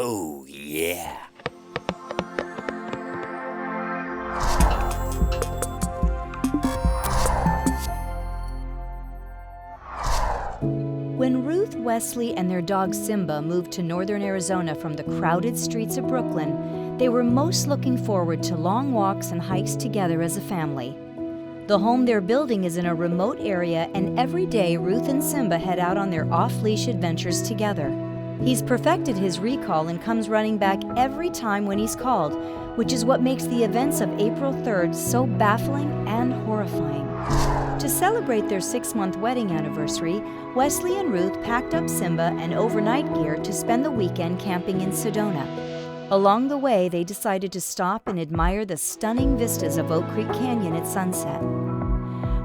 Oh, yeah. When Ruth, Wesley, and their dog Simba moved to northern Arizona from the crowded streets of Brooklyn, they were most looking forward to long walks and hikes together as a family. The home they're building is in a remote area, and every day Ruth and Simba head out on their off-leash adventures together. He's perfected his recall and comes running back every time when he's called, which is what makes the events of April 3rd so baffling and horrifying. To celebrate their 6-month wedding anniversary, Wesley and Ruth packed up Simba and overnight gear to spend the weekend camping in Sedona. Along the way, they decided to stop and admire the stunning vistas of Oak Creek Canyon at sunset.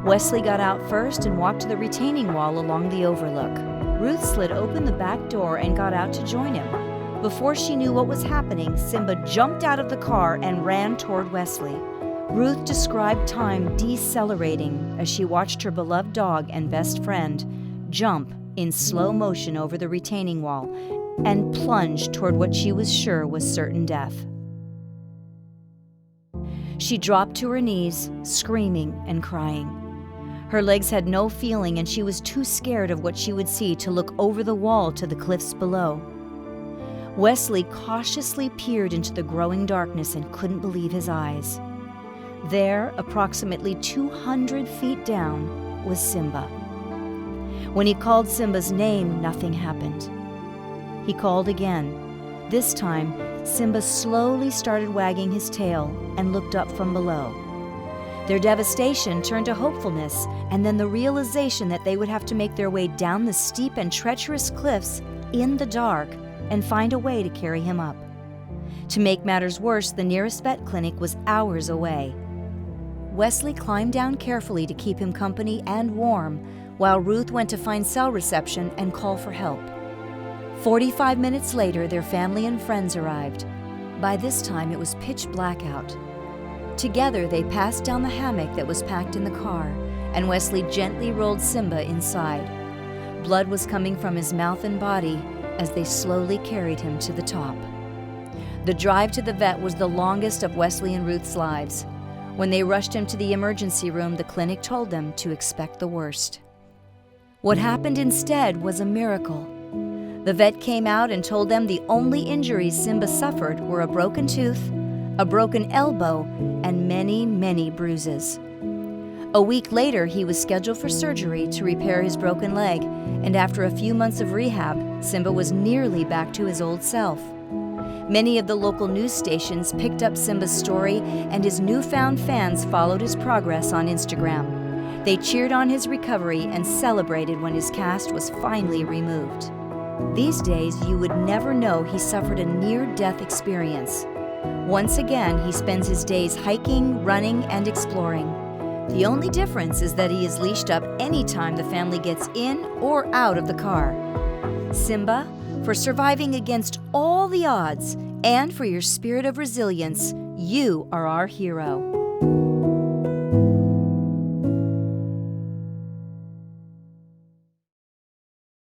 Wesley got out first and walked to the retaining wall along the overlook. Ruth slid open the back door and got out to join him. Before she knew what was happening, Simba jumped out of the car and ran toward Wesley. Ruth described time decelerating as she watched her beloved dog and best friend jump in slow motion over the retaining wall and plunged toward what she was sure was certain death. She dropped to her knees, screaming and crying. Her legs had no feeling, and she was too scared of what she would see to look over the wall to the cliffs below. Wesley cautiously peered into the growing darkness and couldn't believe his eyes. There, approximately 200 feet down, was Simba. When he called Simba's name, nothing happened. He called again. This time, Simba slowly started wagging his tail and looked up from below. Their devastation turned to hopefulness, and then the realization that they would have to make their way down the steep and treacherous cliffs in the dark and find a way to carry him up. To make matters worse, the nearest vet clinic was hours away. Wesley climbed down carefully to keep him company and warm, while Ruth went to find cell reception and call for help. 45 minutes later, their family and friends arrived. By this time, it was pitch black out. Together, they passed down the hammock that was packed in the car, and Wesley gently rolled Simba inside. Blood was coming from his mouth and body as they slowly carried him to the top. The drive to the vet was the longest of Wesley and Ruth's lives. When they rushed him to the emergency room, the clinic told them to expect the worst. What happened instead was a miracle. The vet came out and told them the only injuries Simba suffered were a broken tooth, a broken elbow, and many, many bruises. A week later, he was scheduled for surgery to repair his broken leg, and after a few months of rehab, Simba was nearly back to his old self. Many of the local news stations picked up Simba's story, and his newfound fans followed his progress on Instagram. They cheered on his recovery and celebrated when his cast was finally removed. These days, you would never know he suffered a near-death experience. Once again, he spends his days hiking, running, and exploring. The only difference is that he is leashed up anytime the family gets in or out of the car. Simba, for surviving against all the odds and for your spirit of resilience, you are our hero.